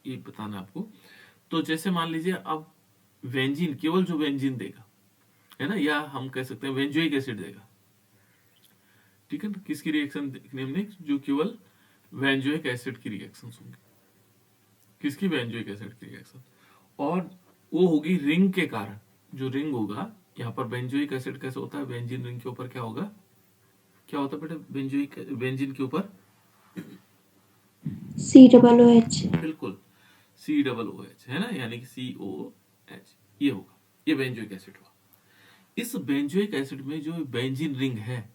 ये बताना आपको। तो जैसे मान लीजिए अब बेंजीन, केवल जो बेंजीन देगा, है ना, या हम कह सकते हैं बेंजोइक एसिड देगा, ठीक है ना। किसकी रिएक्शन देखनी हमने, जो केवल बेंजोइक एसिड की रिएक्शन होंगी, किसकी, बेंजोइक एसिड की रिएक्शन, और वो होगी रिंग के कारण। जो रिंग होगा यहाँ पर बेंजोइक एसिड कैसे होता है, बेंजीन रिंग के ऊपर क्या होगा, क्या होता है बेटा बेंजोइक, बेंजीन के ऊपर, COOH। बिल्कुल COOH, है ना, यानी कि COH, ये होगा, ये बेंजोइक एसिड हुआ। इस बेंजोइक एसिड में जो बेंजीन रिंग है,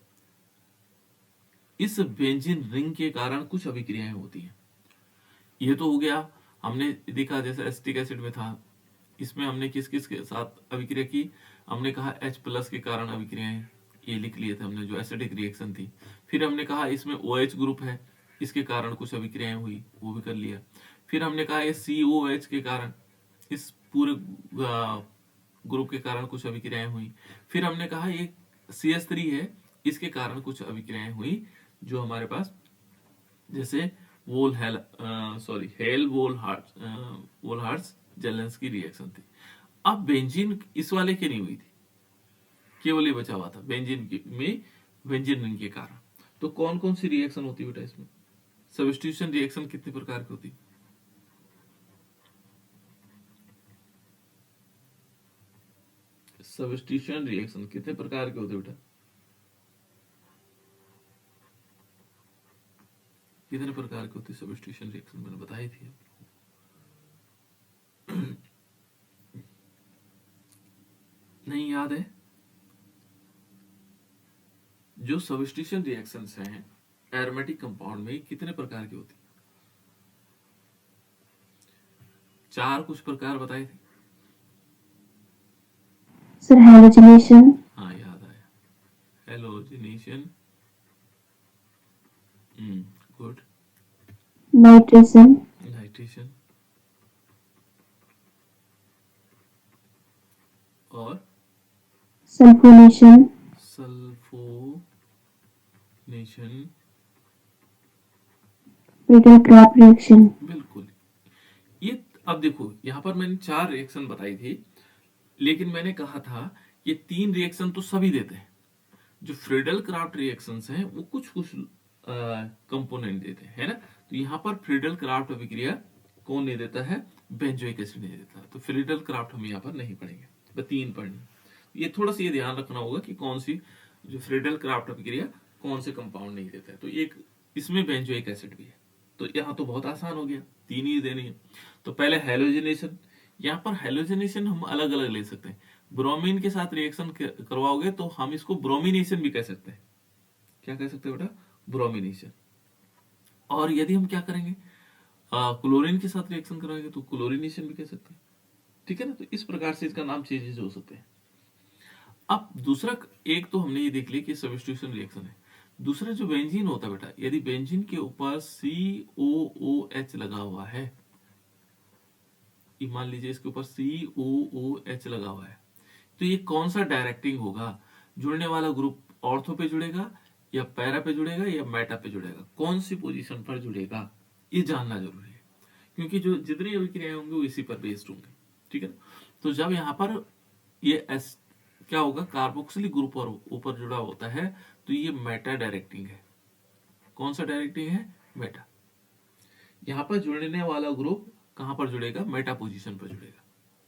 इस बेंजीन रिंग के कारण कुछ अभिक्रियाएं होती हैं। ये तो हो गया, हमने देखा जैसे एसिटिक एसिड में था, इसमें हमने किस किस के साथ अभिक्रिया की, हमने कहा H+ के कारण अभिक्रियाएं, ये लिख लिए थे हमने, जो एसिडिक रिएक्शन थी। फिर हमने कहा इसमें OH ग्रुप है, इसके कारण कुछ अभिक्रियाएं हुई, वो भी कर लिया। फिर हमने कहा ये COH के कारण, इस पूरे ग्रुप के कारण कुछ अभिक्रियाएं हुई। फिर हमने कहा ये CH3 है, इसके कारण कुछ अभिक्रियाएं हुई, जो हमारे पास जैसे वोल हेल सॉरी हेल वोल हार्ट्स जेलेंस की रिएक्शन थी। अब बेंजीन इस वाले की नहीं हुई थी, केवल ये बचा हुआ था बेंजीन में, बेंजीन रिंग के कारण। तो कौन कौन सी रिएक्शन होती है बेटा इसमें, सब्स्टिट्यूशन रिएक्शन कितने प्रकार की होती है, सब्स्टिट्यूशन रिएक्शन कितने प्रकार के होते हैं बेटा, कितने प्रकार की होती है सब्स्टिट्यूशन रिएक्शन, मैंने बताई थी। नहीं याद है, जो सब्स्टिट्यूशन रिएक्शंस हैं एरोमेटिक कंपाउंड में कितने प्रकार की होती है, चार कुछ प्रकार बताए थे। सर हेलोजिनेशन, हाँ याद आया, हेलोजिनेशन, गुड, नाइट्रेशन, नाइट्रेशन, और sulphonation, sulphonation, Friedel craft reaction. बिल्कुल। ये अब देखो यहाँ पर मैंने चार रिएक्शन बताई थी, लेकिन मैंने कहा था ये तीन रिएक्शन तो सभी देते हैं। जो फ्रीडल क्राफ्ट रिएक्शंस हैं वो कुछ कुछ कंपोनेंट देते हैं, है ना। तो यहाँ पर फ्रीडल क्राफ्ट अभिक्रिया कौन नहीं देता है, बेंजोइक एसिड नहीं देता, तो फ्रीडल क्राफ्ट हम यहाँ पर नहीं पढ़ेंगे, बस तीन पढ़नी। ये थोड़ा सा ये ध्यान रखना होगा कि कौन सी, जो फ्रीडल क्राफ्ट अभिक्रिया कौन से कंपाउंड नहीं देता है। तो एक इसमें बेंजोइक एसिड भी है, तो यहाँ तो बहुत आसान हो गया, तीन ही देनी है। तो पहले हेलोजिनेशन, यहाँ पर हेलोजिनेशन हम अलग अलग ले सकते हैं। ब्रोमीन के साथ रिएक्शन करवाओगे तो हम इसको ब्रोमिनेशन भी कह सकते हैं। क्या कह सकते हैं बेटा, ब्रोमिनेशन। और यदि हम क्या करेंगे, क्लोरीन के साथ रिएक्शन कराएंगे तो क्लोरिनेशन भी कह सकते हैं, ठीक है ना। तो इस प्रकार से इसका नाम चेंजेस हो सकते हैं। अब दूसरा, एक तो हमने ये देख लिया कि सब्स्टिट्यूशन रिएक्शन है। दूसरा जो बेंजीन होता है बेटा, यदि बेंजीन के ऊपर COOH लगा हुआ है, मान लीजिए इसके ऊपर COOH लगा हुआ है, तो ये कौन सा डायरेक्टिंग होगा, जुड़ने वाला ग्रुप ऑर्थो पे जुड़ेगा या पैरा पे जुड़ेगा या मेटा पे जुड़ेगा, कौन सी पोजीशन पर जुड़ेगा, ये जानना जरूरी है। क्योंकि जो जितनी अभिक्रियाएं होंगी वो इसी पर बेस्ड होंगी, ठीक है ना। तो जब यहाँ पर ये एस क्या होगा, कार्बोक्सिलिक ग्रुप और ऊपर जुड़ा होता है, तो ये मेटा डायरेक्टिंग है। कौन सा डायरेक्टिंग है, मेटा। यहाँ पर जुड़ने वाला ग्रुप कहां पर जुड़ेगा, मेटा पोजीशन पर जुड़ेगा।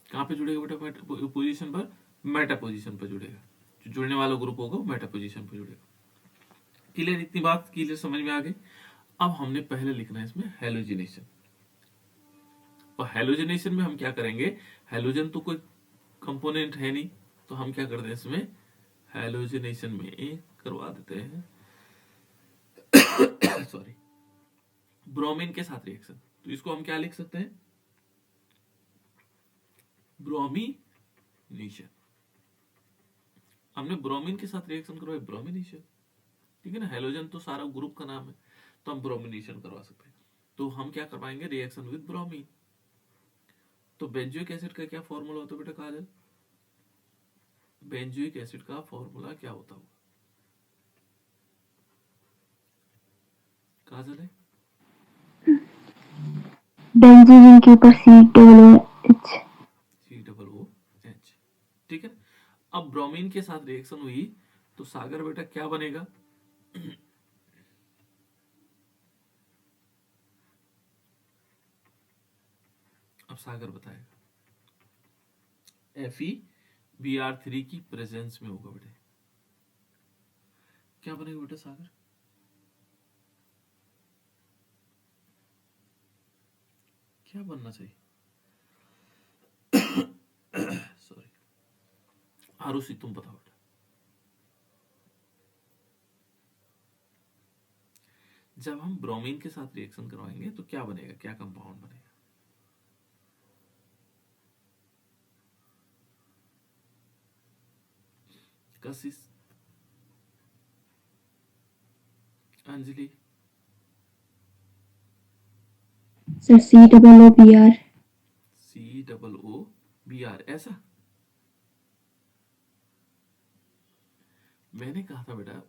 कहां पे जुड़ेगा बेटा, मेटा पोजीशन पर, मेटा पोजीशन पर जुड़ेगा। जो जुड़ने वाला ग्रुप होगा वो मेटा पोजीशन पर जुड़ेगा। क्लियर, इतनी बात क्लियर, समझ में आ गई। अब हमने पहले लिखना है इसमें हेलोजिनेशन, और हेलोजिनेशन में हम क्या करेंगे, हेलोजन तो कोई कंपोनेंट है नहीं, तो हम क्या करते हैं इसमें हेलोजिनेशन में करवा देते हैं सॉरी, ब्रोमीन के साथ रिएक्शन। तो इसको हम क्या लिख सकते हैं, ब्रोमिनेशन। हमने ब्रोमीन के साथ रिएक्शन करवाई, ब्रोमिनेशन, ठीक है ना। हेलोजन तो सारा ग्रुप का नाम है, तो हम ब्रोमिनेशन करवा सकते हैं। तो हम क्या करवाएंगे, रिएक्शन विद ब्रोमीन। तो बेंजोइक एसिड का क्या फॉर्मूला होता है बेटा काजल, बेंजोइक एसिड का फॉर्मूला क्या होता होगा काजल है, बेंजीन के ऊपर COOH। COOH। ठीक है, अब ब्रोमीन के साथ रिएक्शन हुई तो सागर बेटा क्या बनेगा? अब सागर बताएगा। FeBr3 की प्रेजेंस में होगा बेटे, क्या बनेगा बेटा सागर? क्या बनना चाहिए? सॉरी, आरुषि तुम बताओ बेटा। जब हम ब्रोमीन के साथ रिएक्शन करवाएंगे तो क्या बनेगा, क्या कंपाउंड बनेगा? कशिश, अंजलि, सर COOBr। COOBr, ऐसा मैंने कहा था बेटा।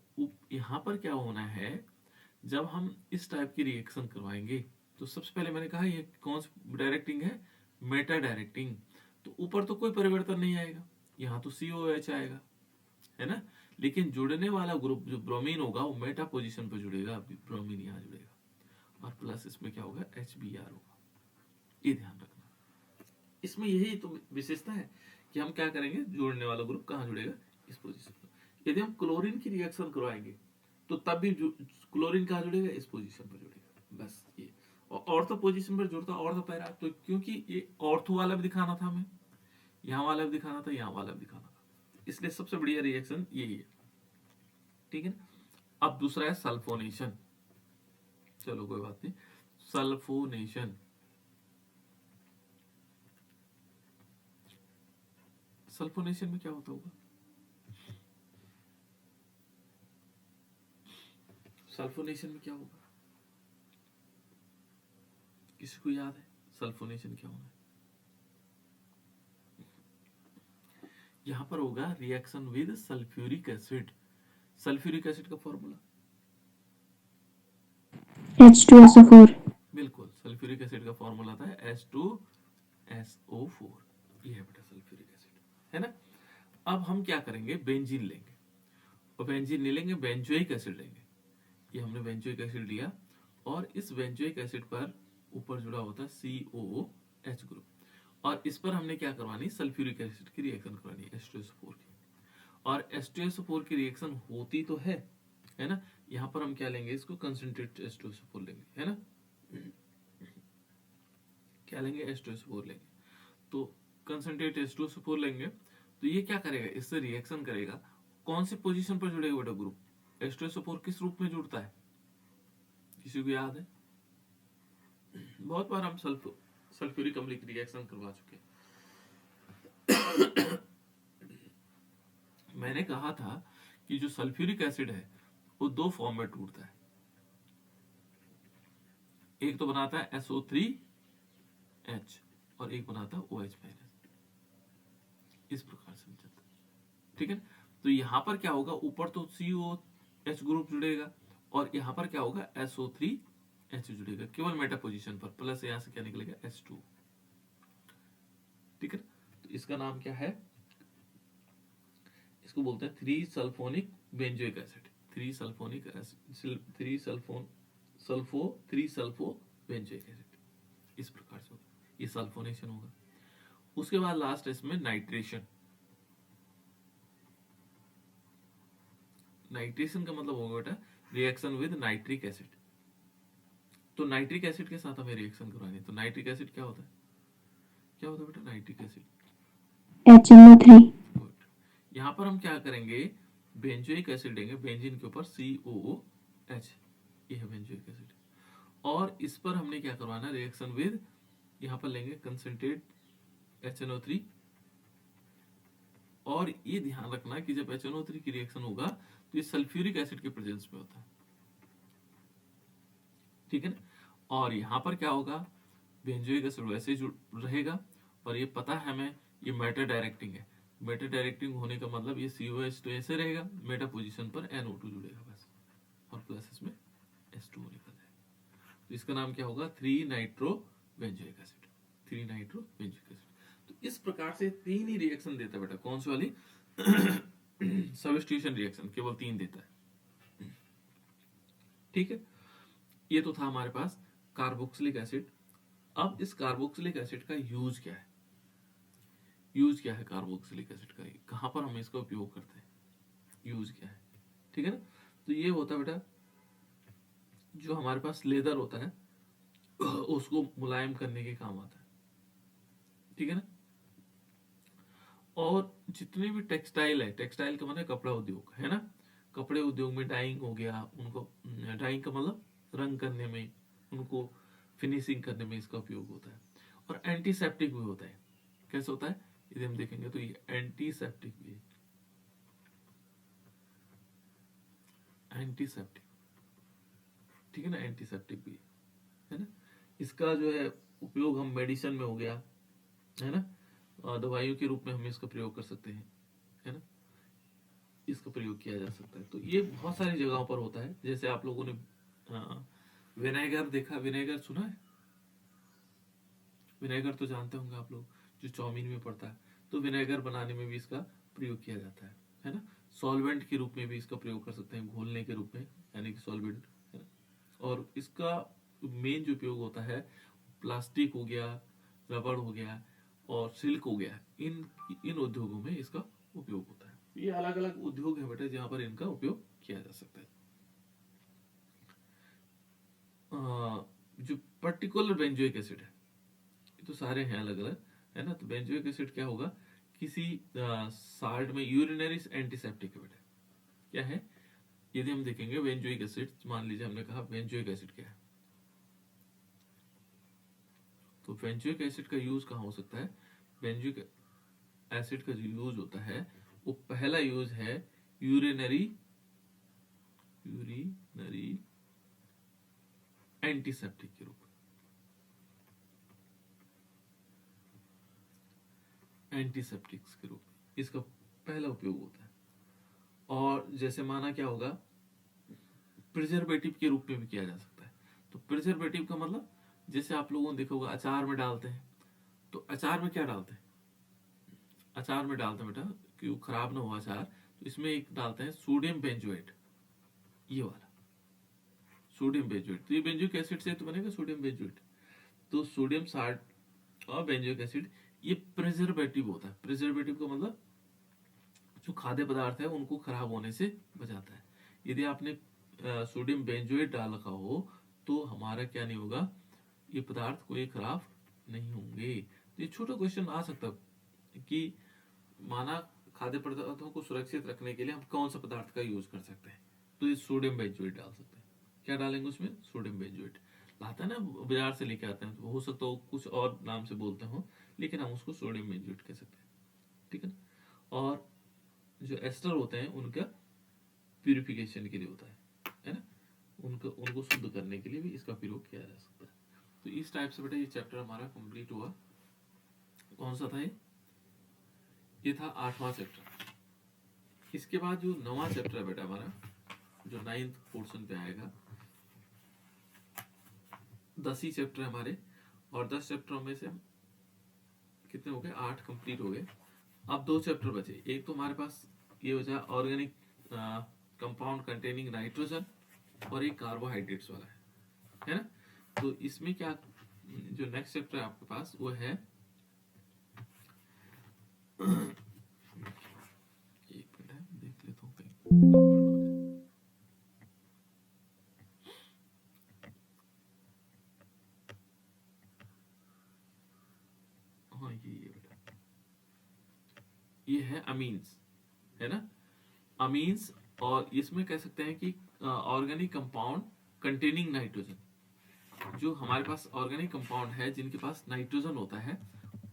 यहां पर क्या होना है, जब हम इस टाइप की रिएक्शन करवाएंगे तो सबसे पहले मैंने कहा ये कौन सी डायरेक्टिंग है? Meta directing. तो ऊपर तो कोई परिवर्तन नहीं आएगा, यहाँ तो COH आएगा, है ना। लेकिन जुड़ने वाला ग्रुप जो ब्रोमीन होगा वो मेटा पोजीशन पर जुड़ेगा, ब्रोमीन यहाँ जुड़ेगा और प्लस इसमें क्या होगा? HBr होगा। ये ध्यान रखना, इसमें यही तो विशेषता है कि हम क्या करेंगे, जोड़ने वाला ग्रुप कहाँ जुड़ेगा? इस पोजीशन पर। यदि हम क्लोरीन की रिएक्शन करवाएंगे तो तब भी क्लोरीन कहाँ जुड़ेगा? इस पोजीशन पर जुड़ेगा, बस ये। और ऑर्थो पोजीशन पर जुड़ता ऑर्थो पैरा, तो क्योंकि ये ऑर्थो वाला भी दिखाना था हमें, यहाँ वाला भी दिखाना था, यहाँ वाला भी दिखाना था, इसलिए सबसे बढ़िया रिएक्शन यही है। ठीक है, अब दूसरा है सल्फोनेशन। चलो कोई बात नहीं, सल्फोनेशन। सल्फोनेशन में क्या होता होगा? सल्फोनेशन में क्या होगा, किसी को याद है सल्फोनेशन क्या होना है? यहां पर होगा reaction with sulphuric acid. Sulphuric acid का फॉर्मूला H2SO4। बिल्कुल, सल्फ्यूरिक एसिड का फॉर्मूला था H2SO4। ये है बेटा सल्फ्यूरिक एसिड, है ना। अब हम क्या करेंगे, बेंजीन लेंगे, और बेंजीन नहीं लेंगे, बेंजोइक एसिड लेंगे। ये हमने बेंजोइक एसिड लिया और इस बेंजोइक एसिड पर ऊपर जुड़ा होता है COOH ग्रुप, और इस पर हमने क्या करवानी, सल्फ्यूरिक एसिड की रिएक्शन करवानी है H2SO4 की। और H2SO4 की रिएक्शन होती तो है ना। यहाँ पर हम क्या लेंगे, इसको कंसंट्रेट H2SO4 लेंगे, है ना। क्या लेंगे? H2SO4 लेंगे। तो कंसंट्रेट H2SO4 लेंगे तो ये क्या करेगा, इससे रिएक्शन करेगा। कौन सी पोजीशन पर जुड़ेगा बेटा ग्रुप? H2SO4 किस रूप में जुड़ता है, किसी को याद है? बहुत बार हम सल्फ्यूरिक अम्ल की रिएक्शन करवा चुके हैं। मैंने कहा था कि जो सल्फ्यूरिक एसिड है वो दो फॉर्म में टूटता है, एक तो बनाता है SO3H और एक बनाता है OH-। इस प्रकार से चलता है, ठीक है। तो यहां पर क्या होगा, ऊपर तो COH ग्रुप जुड़ेगा और यहां पर क्या होगा, SO3H जुड़ेगा, केवल मेटा पोजीशन पर। प्लस यहां से क्या निकलेगा, H2। ठीक है, तो इसका नाम क्या है, इसको बोलते हैं 3 sulphonic benzoic acid. 3 sulphonic acid, 3 sulpho benzoic acid. इस प्रकार से होगा, ये सल्फोनेशन होगा। उसके बाद लास्ट इसमें नाइट्रेशन। नाइट्रेशन का मतलब होगा बेटा रिएक्शन विद नाइट्रिक एसिड। तो नाइट्रिक एसिड के साथ हमें रिएक्शन करवानी है, तो नाइट्रिक एसिड क्या होता है, क्या होता है बेटा नाइट्रिक एसिड? HNO3। गुड। यहाँ पर हम क्या करेंगे, बेंजोइक एसिड लेंगे, बेंजीन के ऊपर COOH, ये है बेंजोइक एसिड, और इस पर हमने क्या करवाना, रिएक्शन विद, यहाँ पर लेंगे कंसंट्रेट HNO3। और ये ध्यान रखना कि जब HNO3 की रिएक्शन होगा तो ये सल्फ्यूरिक एसिड के प्रेजेंस में होता है, ठीक है ना। और यहां पर क्या होगा, बेंजोइक एसिड वैसे ही रहेगा, और ये पता है हमें ये मेटा डायरेक्टिंग है। मेटा डायरेक्टिंग होने का मतलब ये COH तो ऐसे रहेगा, मेटा पोजीशन पर NO2 जुड़ेगा बस, और प्लस इसमें H2O निकल जाएगा। तो इसका नाम क्या होगा, 3 nitro benzoic acid, 3 nitro benzoic acid. तो इस प्रकार से 3 ही रिएक्शन देता है बेटा। कौन सी वाली? सब्स्टिट्यूशन रिएक्शन केवल 3 देता है। ठीक है, ये तो था हमारे पास कार्बोक्सिलिक एसिड। अब इस कार्बोक्सिलिक एसिड का यूज क्या है? यूज क्या है कार्बोक्सिलिक एसिड का? कहां पर हम इसका उपयोग करते हैं? यूज क्या है? ठीक है ना। तो ये होता है बेटा, जो हमारे पास लेदर होता है उसको मुलायम करने के काम आता है। ठीक है ना। और जितने भी टेक्सटाइल है, टेक्सटाइल का मतलब कपड़ा उद्योग है ना, कपड़े उद्योग में डाइंग हो गया, उनको डाइंग का मतलब रंग करने में, उनको फिनिशिंग करने में इसका उपयोग होता है। और एंटीसेप्टिक भी होता है। कैसे होता है यदि हम देखेंगे तो ये एंटीसेप्टिक भी है। एंटीसेप्टिक, ठीक है ना, एंटीसेप्टिक भी है ना। इसका जो है उपयोग हम मेडिसिन में हो गया है ना, दवाइयों के रूप में हम इसका प्रयोग कर सकते हैं, है ना, इसका प्रयोग किया जा सकता है। तो ये बहुत सारी जगहों पर होता है। जैसे आप लोगों ने विनेगर देखा, विनेगर सुना है? विनेगर तो जानते होंगे आप लोग, जो चाउमीन में पड़ता है। तो विनेगर बनाने में भी इसका प्रयोग किया जाता है ना। सॉल्वेंट के रूप में भी इसका प्रयोग कर सकते हैं, घोलने के रूप में, यानी कि सॉल्वेंट, है ना। और इसका मेन जो उपयोग होता है, प्लास्टिक हो गया, रबड़ हो गया और सिल्क हो गया, इन इन उद्योगों में इसका उपयोग होता है। ये अलग अलग उद्योग है बेटा जहां पर इनका उपयोग किया जा सकता है। जो पर्टिकुलर बेंजोइक एसिड है, ये तो सारे हैं अलग अलग, है ना। तो बेंजोइक एसिड क्या होगा? किसी साल्ट में यूरिनरी एंटीसेप्टिक है बेटा। क्या है? यदि हम देखेंगे बेंजोइक एसिड, मान लीजिए हमने कहा बेंजोइक एसिड क्या है, तो बेंजोइक एसिड का यूज कहाँ हो सकता है? बेंजोइक एसिड का जो यूज होता है, वो पहला यूज है यूरिनरी यूरिनरी एंटीसेप्टिक के रूप में, एंटीसेप्टिक्स के रूप में इसका पहला उपयोग होता है। और जैसे माना क्या होगा, प्रिजर्वेटिव के रूप में भी किया जा सकता है। तो प्रिजर्वेटिव का मतलब, जैसे आप लोगों ने देखा होगा अचार में डालते हैं, तो अचार में क्या डालते हैं? अचार में डालते हैं बेटा कि वो खराब ना हो अचार, तो इसमें एक डालते हैं सोडियम बेंजोएट, ये वाला सोडियम बेंजोएट। तो ये बेंजोइक एसिड से तो बनेगा सोडियम बेंजोएट। तो सोडियम साल्ट और बेंजोइक एसिड ये प्रिजर्वेटिव होता है। प्रिजर्वेटिव का मतलब जो खाद्य पदार्थ है उनको खराब होने से बचाता है। यदि आपने सोडियम बेंजोएट डाल रखा हो तो हमारा क्या नहीं होगा, ये पदार्थ कोई खराब नहीं होंगे। तो ये छोटा क्वेश्चन आ सकता है कि माना खाद्य पदार्थों को सुरक्षित रखने के लिए हम कौन सा पदार्थ का यूज कर सकते हैं, तो ये सोडियम बेंजोएट डाल सकते हैं। क्या डालेंगे उसमें? Sodium benzoate. लाता है ना, बाजार से लेके आते हैं, तो हो सकता हो कुछ और नाम से बोलते हो, लेकिन हम उसको सोडियम बेंजोएट कह सकते हैं। ठीक है ना। और जो एस्टर होते हैं उनका प्यूरिफिकेशन के लिए होता है ना, उनको उनको शुद्ध करने के लिए भी इसका प्रयोग किया जा सकता है। तो इस टाइप से बेटा ये चैप्टर हमारा कंप्लीट हुआ। कौन सा था ये था 8वां चैप्टर। इसके बाद जो 9वां चैप्टर है बेटा हमारा, जो 9th पोर्शन पे आएगा, 10 ही चैप्टर है हमारे, और 10 चैप्टरों में से कितने हो गए? 8 कंप्लीट हो गए। अब 2 चैप्टर बचे। एक तो हमारे पास ये बचा ऑर्गेनिक कंपाउंड कंटेनिंग नाइट्रोजन, और एक कार्बोहाइड्रेट्स वाला है ना। तो इसमें क्या, जो नेक्स्ट चैप्टर है आपके पास वो है एक मिनट है, देख लेता हूँ कहीं गड़बड़ ना हो जाए। हाँ ये बेटा, ये है अमीन्स, है ना, अमीन्स। और इसमें कह सकते हैं कि ऑर्गेनिक कंपाउंड कंटेनिंग नाइट्रोजन, जो हमारे पास ऑर्गेनिक कंपाउंड है जिनके पास नाइट्रोजन होता है,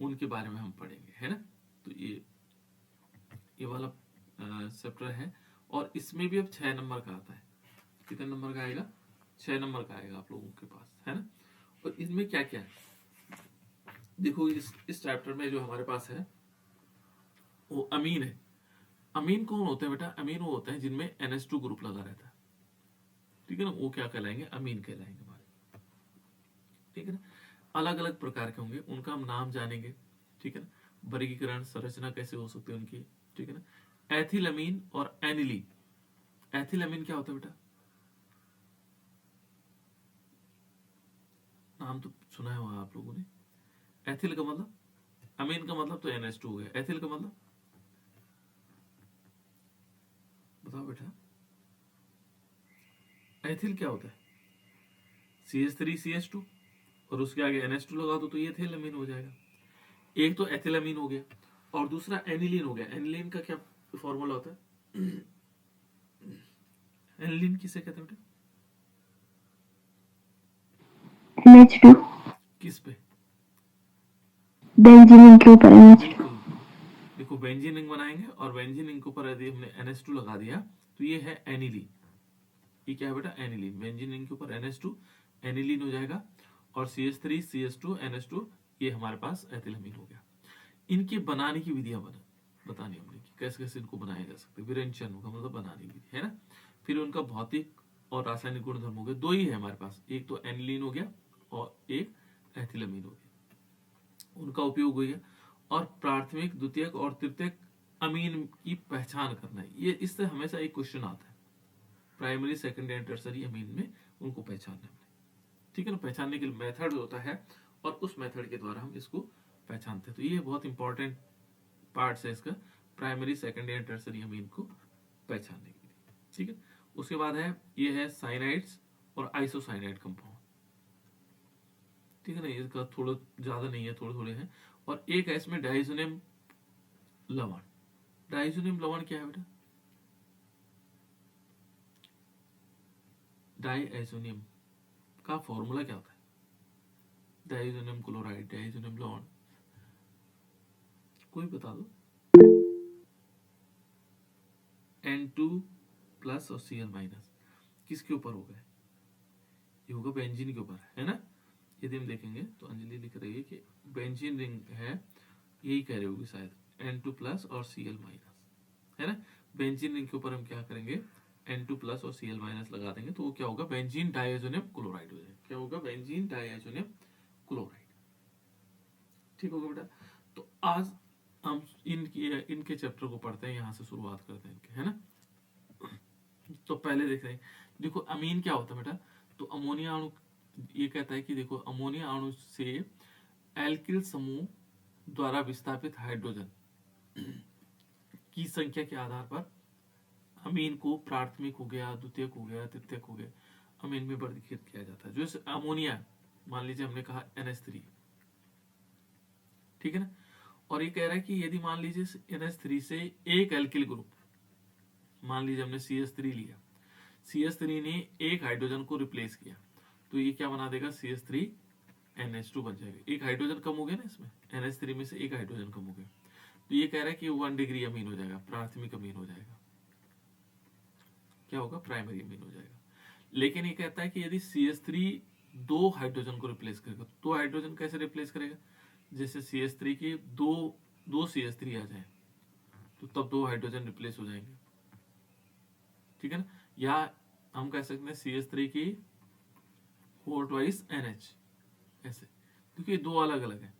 उनके बारे में हम पढ़ेंगे, है ना। तो ये वाला चैप्टर है। और इसमें भी अब 6 नंबर का आता है। कितने नंबर का आएगा? 6 नंबर का आएगा आप लोगों के पास, है ना। और इसमें क्या क्या है देखो, इस चैप्टर में जो हमारे पास है वो अमीन है। अमीन कौन होते हैं बेटा? अमीन वो होते हैं जिनमें NH2 ग्रुप लगा रहता है। ठीक है ना, वो क्या कहलाएंगे? अमीन कहलाएंगे हमारे। ठीक है ना। अलग अलग प्रकार के होंगे, उनका हम नाम जानेंगे, ठीक है ना, वर्गीकरण संरचना कैसे हो सकती है उनकी, ठीक है ना। एथिलमीन और एनिलीन, एथिलमीन क्या होता है बेटा, नाम तो सुना है वहां आप लोगों ने। एथिल का मतलब, अमीन का मतलब तो NH2 हो गया, एथिल का मतलब बताओ बेटा, एथिल क्या होता है, CH3CH2 और उसके आगे NH2 लगा दो तो ये एथिलमीन हो जाएगा। एक तो एथिलमीन हो गया और दूसरा एनिलीन हो गया। एनिलीन का क्या फॉर्मूला होता है, एनिलीन किसे कहते हैं बेटा, NH2 किस पे, बेंजीन के ऊपर NH2। बिल्कुल, देखो बेंजीन रिंग बनाएंगे और बेंजीन रिंग के ऊपर यदि हमने NH2 लगा दिया तो ये है एनिलीन। ये क्या है बेटा, एनिलीन, बेंजीन रिंग के ऊपर NH2 एनिलीन हो जाएगा और CH3CH2 NH2 ये हमारे पास एथिलमीन हो गया। इनके बनाने की विधियां बतानी हमने कि कैसे कैसे इनको बनाया जा सकता है, विरेचन का मतलब बनाने की विधि है ना। फिर उनका भौतिक और रासायनिक गुणधर्म हो गए, दो ही है हमारे पास, एक तो एनिलीन हो गया और एक एथिलमीन हो गया, उनका उपयोग हो गया। और प्राथमिक, द्वितीयक और तृतीयक अमीन की पहचान करना है, ये इससे हमेशा एक क्वेश्चन आता है, प्राइमरी सेकेंडरी एंड टर्सरी अमीन में उनको पहचानने में, ठीक है ना। पहचानने के लिए मेथड होता है और उस मेथड के द्वारा हम इसको पहचानते हैं। तो ये बहुत इंपॉर्टेंट पार्ट है इसका, प्राइमरी सेकेंडरी एंड टर्सरी अमीन को पहचानने के लिए, ठीक है। उसके बाद है, ये है साइनाइड्स और आइसोसाइनाइड कंपाउंड, ठीक है ना, इसका थोड़ा ज्यादा नहीं है, थोड़े थोड़े हैं। और एक है इसमें डाइजोनियम लवण। डाइजोनियम लवण क्या है बेटा, डाइएजोनियम का फॉर्मूला क्या होता है, डाइजोनियम क्लोराइड, डाइजोनियम लवण, कोई बता दो। N2 प्लस और Cl माइनस किसके ऊपर होगा, ये होगा बेंजीन के ऊपर, है ना। यदि हम देखेंगे तो अंजलि लिख रही है कि बेंजीन रिंग है, यही कह रही होगी शायद, N2 प्लस और Cl माइनस, है ना। बेंजीन रिंग के ऊपर हम क्या करेंगे, N2 प्लस और Cl माइनस लगा देंगे तो वो क्या होगा, बेंजीन डाइएजोनियम क्लोराइड हो जाएगा। क्या होगा, बेंजीन डाइएजोनियम क्लोराइड, ठीक होगा बेटा। तो आज हम इनके चैप्टर को पढ़ते हैं, यहाँ से शुरुआत करते हैं इनके, है ना। तो पहले देख रहे हैं, देखो अमीन क्या होता है बेटा, तो अमोनिया अणु, ये कहता है कि देखो अमोनिया अणु से एल्किल समूह द्वारा विस्थापित हाइड्रोजन की संख्या के आधार पर अमीन को प्राथमिक हो गया, द्वितीयक हो गया, तृतीयक हो गया, अमीन में वर्गीकृत किया जाता है। जो अमोनिया, मान लीजिए हमने कहा NH3, ठीक है ना, और ये कह रहा है कि यदि मान लीजिए NH3 से एक एल्किल ग्रुप, मान लीजिए हमने CH3 लिया, CH3 ने एक हाइड्रोजन को रिप्लेस किया तो ये क्या बना देगा, CH3NH2 बन जाएगा। एक हाइड्रोजन कम हो गया ना इसमें, NH3 में से एक हाइड्रोजन कम हो गया, तो ये कह रहा है कि 1 डिग्री अमीन हो जाएगा, प्राथमिक अमीन हो जाएगा, क्या होगा, प्राइमरी अमीन हो जाएगा। लेकिन ये कहता है कि यदि CH3 दो हाइड्रोजन को रिप्लेस करेगा, तो हाइड्रोजन कैसे रिप्लेस करेगा, जैसे CH3 के दो दो CH3 आ जाए तो तब दो हाइड्रोजन रिप्लेस हो जाएंगे, ठीक है ना। या हम कह सकते हैं CH3 की 4 ट्वाइस NH, ऐसे, क्योंकि ये दो अलग अलग है,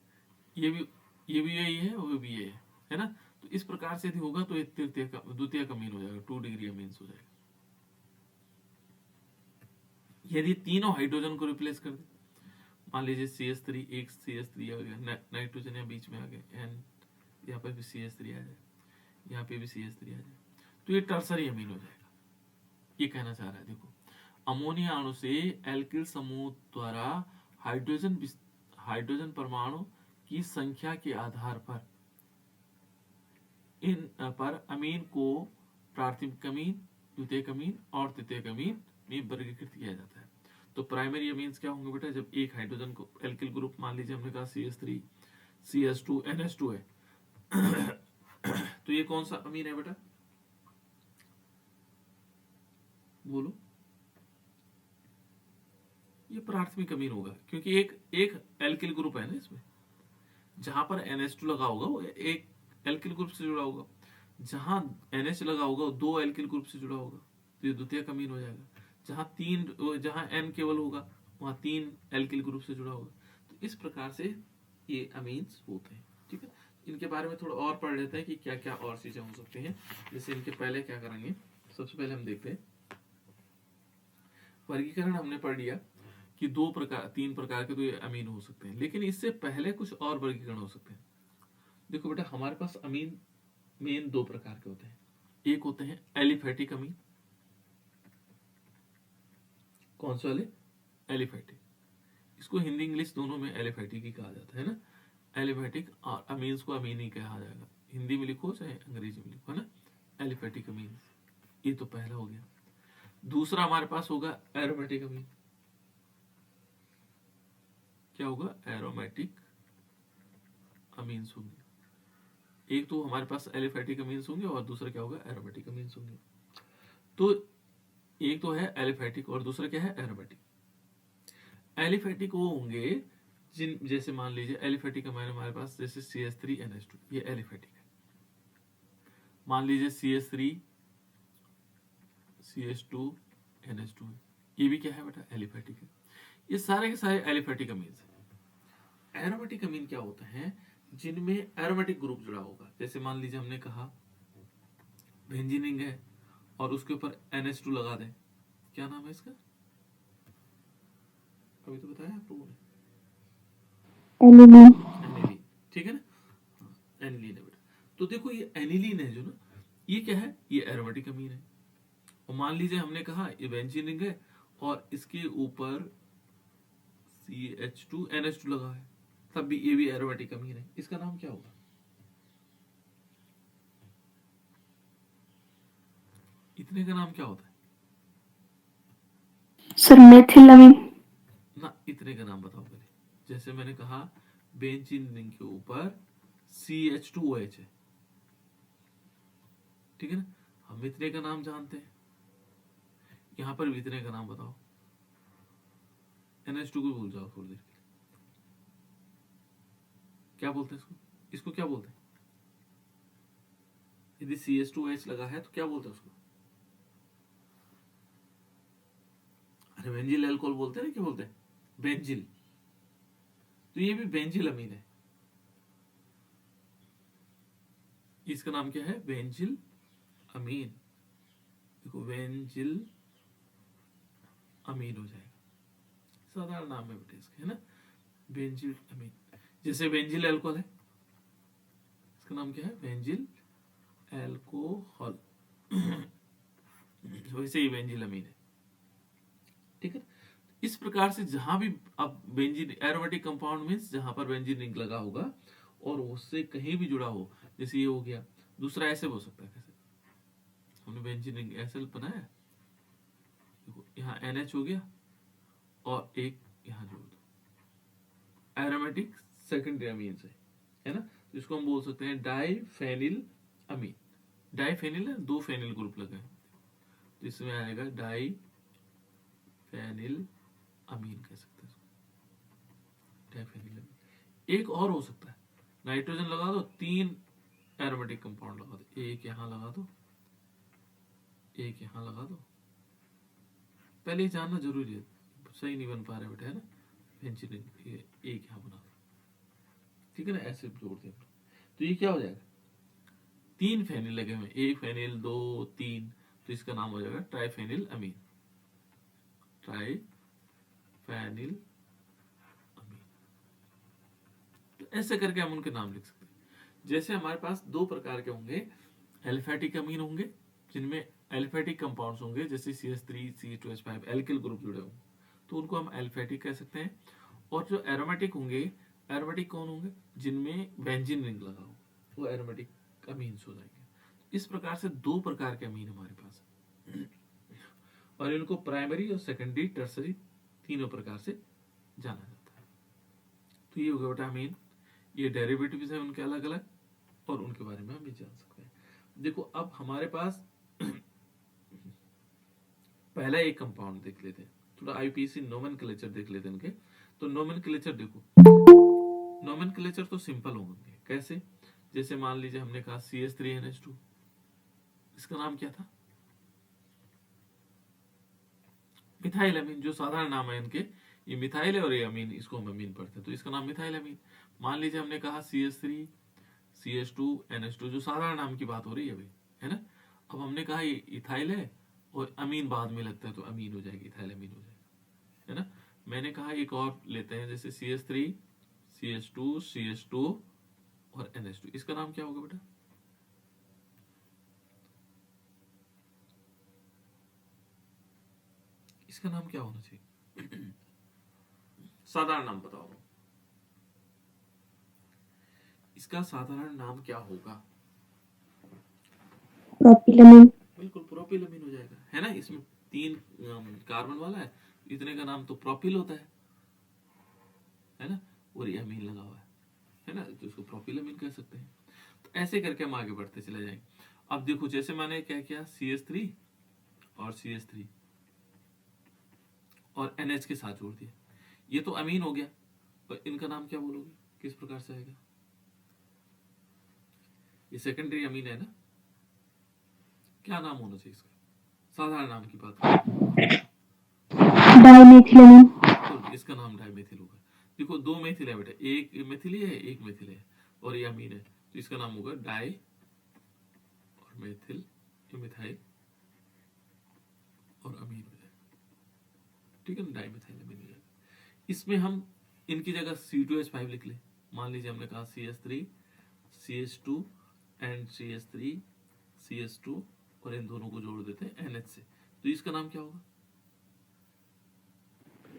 ये भी यही है, वो भी ये है ना। तो इस प्रकार से यदि होगा तो ये द्वितीय अमीन हो जाएगा, 2 डिग्री अमीन हो जाएगा। यदि तीनों हाइड्रोजन को रिप्लेस कर दे, मान लीजिए CH3, एक CH3 आ गया, नाइट्रोजन यहाँ बीच में आ गया, एन यहाँ पर भी CH3 आ जाए, यहाँ पे भी CH3 आ जाए, तो ये टर्सरी अमीन हो जाएगा। ये कहना चाह रहा है, देखो अमोनिया अणु से एल्किल समूह द्वारा हाइड्रोजन परमाणु की संख्या के आधार पर इन पर अमीन को प्राथमिक अमीन, द्वितीयक अमीन और तृतीयक अमीन में वर्गीकृत किया जाता है। तो प्राइमरी अमीन्स क्या होंगे बेटा, जब एक हाइड्रोजन को एल्किल ग्रुप, मान लीजिए हमने कहा CH3 CH2 NH2 है तो ये कौन सा अमीन है बेटा, बोलो, ये प्राथमिक अमीन होगा, क्योंकि एक एक एल्किल ग्रुप है ना इसमें, जहां पर NH2 लगा होगा वो एक एल्किल ग्रुप से जुड़ा होगा, जहां NH लगा होगा वो दो एल्किल ग्रुप से जुड़ा होगा, तो ये द्वितीयक अमीन हो जाएगा। जहां N केवल होगा वहां तीन एल्किल ग्रुप से जुड़ा होगा, तो इस प्रकार से ये अमीन्स होते हैं। ठीक है, इनके बारे में थोड़ा और पढ़ लेते हैं कि क्या क्या और चीजें हो सकती हैं। जैसे इनके पहले क्या करेंगे, सबसे पहले हम देखते हैं वर्गीकरण। हमने पढ़ लिया कि तीन प्रकार के तो ये अमीन हो सकते हैं, लेकिन इससे पहले कुछ और वर्गीकरण हो सकते हैं। देखो बेटा, हमारे पास अमीन मेन दो प्रकार के होते हैं। एक होते हैं एलिफेटिक अमीन। कौन से वाले? एलिफेटिक। इसको हिंदी इंग्लिश दोनों में एलिफेटिक ही कहा जाता है ना। एलिफेटिक और अमीन्स को अमीन ही कहा जाएगा, हिंदी में लिखो चाहे अंग्रेजी में लिखो, है ना। एलिफेटिक अमीन, ये तो पहला हो गया। दूसरा हमारे पास होगा एरोमेटिक अमीन। क्या होगा? एरोमेटिक अमीन्स होंगे। एक तो हमारे पास एलिफेटिक अमीन्स होंगे और दूसरा क्या होगा? एरोमेटिक अमीन्स होंगे। तो एक तो है एलिफेटिक और दूसरा क्या है? एरोमेटिक। एलिफेटिक वो होंगे जिन, जैसे मान लीजिए एलिफेटिक अमीन हमारे पास जैसे CH3NH2, ये एलिफेटिक है। मान लीजिए CH3 CH2NH2, ये भी क्या है बेटा? एलिफेटिक है। ये सारे के सारे एलिफेटिक अमीन्स हैं। एरोमेटिक अमीन क्या होता है? जिनमें एरोमेटिक ग्रुप जुड़ा होगा। जैसे मान लीजिए हमने कहा बेंजीन रिंग है और उसके ऊपर NH2 लगा दें, क्या नाम है इसका? अभी तो बताया आप लोगों ने, एनिलीन। एनिलीन। ठीक है ना, एनिलीन है बेटा। तो देखो ये एनिलीन है जो ना, ये क्या है? ये एरोमेटिक अमीन है। और मान लीजिए हमने कहा ये बेंजीन रिंग है और इसके ऊपर CH2NH2 लगा है, तब भी ये भी एरोमेटिक अमीन है। इसका नाम क्या होगा? इतने का नाम क्या होता है सर मेथिलामीन। ना? इतने का नाम बताओ पहले। जैसे मैंने कहा बेंजीन रिंग के ऊपर CH2OH है, ठीक है ना, हम इतने का नाम जानते हैं। यहां पर भी इतने का नाम बताओ। NH2 को भूल जाओ थोड़ी देर के लिए। क्या बोलते हैं इसको? इसको क्या बोलते हैं? यदि CH2OH लगा है तो क्या बोलते हैं उसको? अरे बेंजिल अल्कोहल बोलते हैं ना, क्या बोलते हैं? बेंजिल। तो ये भी बेंजिल अमीन है। इसका नाम क्या है? बेंजिल अमीन। देखो बेंजिल अमीन हो जाएगा, साधारण नाम है बेटे इसका, है ना, बेंजिल अमीन। जैसे बेंजिल अल्कोहल है, इसका नाम क्या है? Benzyl alcohol. वैसे ही बेंजिल अमीन है। ठीक है, इस प्रकार से जहां भी अब बेंजीन एरोमेटिक कंपाउंड मींस जहां पर बेंजीन रिंग लगा होगा और उससे कहीं भी जुड़ा हो, जैसे ये हो गया। दूसरा ऐसे हो सकता है, कैसे? हमने बेंजीन रिंग ऐसे बनाया, देखो यहाँ NH हो गया और एक यहाँ जोड़ दो, एरोमेटिक सेकेंडरी अमीन है ना। जिसको हम बोल सकते हैं डाइफेनिल अमीन। डाइफेनिल है, दो फेनिल ग्रुप लगे हैं, तो इसमें आएगा डाइफेनिल अमीन कह सकते हैं इसको, डाइफेनिल अमीन। एक और हो सकता है, नाइट्रोजन लगा दो, तीन एरोमेटिक कंपाउंड लगा दो, एक यहां लगा दो, एक यहां लगा दो। पहले ही जानना जरूरी है, सही नहीं बन पा रहा बेटा, है ना। पेंसिलिन एक यहां बना दो, ठीक है ना, ऐसे जोड़ दे। तो ये क्या हो जाएगा? तीन फेनिल लगे हुए, एक फेनिल, दो, तीन, तो इसका नाम हो जाएगा ट्राइफेनिल अमीन। ट्राइफेनिल अमीन। तो ऐसे करके हम उनके नाम लिख सकते हैं। जैसे हमारे पास दो प्रकार के होंगे, एलिफेटिक अमीन होंगे जिनमें एलिफेटिक कंपाउंड्स होंगे, जैसे CH3 CH2H5 एल्किल ग्रुप जुड़े होंगे, तो उनको हम एलिफेटिक कह सकते हैं। और जो एरोमेटिक होंगे, एरोमेटिक कौन होंगे? जिनमें बेंजीन रिंग लगा हो, वो एरोमेटिक अमीन्स हो जाएंगे। इस प्रकार से दो प्रकार के अमीन हमारे पास है और इनको प्राइमरी और सेकेंडरी टर्सरी तीनों प्रकार से जाना जाता है। तो ये हो गया बेटा अमीन। ये डेरिवेटिव्स है उनके अलग अलग, और उनके बारे में हम भी जान सकते हैं। देखो अब हमारे पास पहला एक कंपाउंड देख लेते हैं, थोड़ा IUPAC नोमेनक्लेचर देख लेते हैं इनके। तो नोमेनक्लेचर देखो, नोमेनक्लेचर तो सिंपल होंगे। कैसे? जैसे मान लीजिए हमने कहा CH3NH2, इसका नाम क्या था? मिथाइल अमीन। जो साधारण नाम है इनके, ये मिथाइल है और ये अमीन, इसको हम अमीन पढ़ते हैं, तो इसका नाम मिथाइल अमीन। मान लीजिए हमने कहा CH3 CH2 NH2, जो साधारण नाम की बात हो रही है अभी, है ना। अब हमने कहा ये इथाइल है और अमीन बाद में लगता है तो अमीन हो जाएगी, इथाइल अमीन हो जाएगा, है ना। मैंने कहा एक और लेते हैं, जैसे CH3 CH2 CH2 और NH2, इसका नाम क्या होगा बेटा? इसका नाम क्या होना चाहिए? साधारण नाम बताओ, इसका साधारण नाम क्या होगा? प्रोपिलमीन। बिल्कुल प्रोपिलमीन हो जाएगा, है ना। इसमें 3 कार्बन वाला है, इतने का नाम तो प्रोपिल होता है ना, और ये अमीन लगा हुआ है ना, तो इसको प्रोपिलमीन कह सकते हैं। तो ऐसे करके हम आगे बढ़ते चले जाएंगे। अब देखो, जैसे मैंने क्या किया, CH3 और CH3 और NH के साथ जोड़ दिया, ये तो अमीन हो गया, और इनका नाम क्या बोलोगे, किस प्रकार से आएगा? ये सेकेंडरी अमीन है ना, क्या नाम होना चाहिए इसका? साधारण नाम की बात करें, डाइमेथिलमीन। तो इसका नाम डाइमेथिल होगा। देखो 2 मेथिल है बेटा, एक मेथिल है एक मेथिल है, और ये अमीन है, तो इसका नाम होगा डाई और मेथिल, ये मिथाइल और अमीन हो जाएगा, ठीक है ना, डाइमेथिल अमीन हो जाएगा। इसमें हम इनकी जगह C2H5 लिख ले। मान लीजिए हमने कहा CH3 CH2 and CH3 CH2, और इन दोनों को जोड़ देते हैं NH से, तो इसका नाम क्या होगा?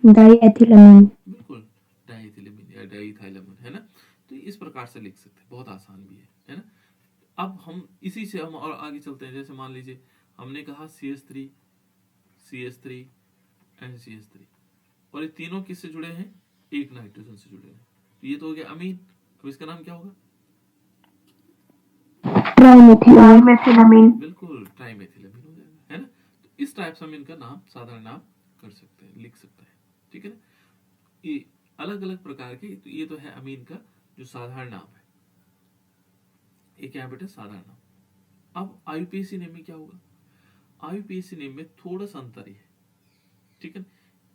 डाइएथिलमीन। बिल्कुल डाइथिलमीन या डाइथाइलमीन, है ना। तो इस प्रकार से लिख सकते हैं, बहुत आसान भी है ना। अब हम इसी से हम और आगे चलते हैं। जैसे मान लीजिए हमने कहा CH3 CH3 एंड CH3, और ये तीनों किससे जुड़े हैं? एक नाइट्रोजन से जुड़े हैं, तो ये तो हो गया अमीन। अब इसका नाम क्या होगा? ट्राइमेथिलमीन। बिल्कुल ट्राइमेथिलमीन हो जाएगा, है ना। तो इस टाइप से हम इनका नाम, साधारण नाम कर सकते हैं, लिख सकते हैं, ठीक है ना। ये अलग अलग प्रकार के, तो ये तो है अमीन का जो साधारण नाम है, ये क्या है बेटा? साधारण नाम। अब IUPAC नेम में क्या होगा? IUPAC नेम में थोड़ा सा अंतर है, ठीक है।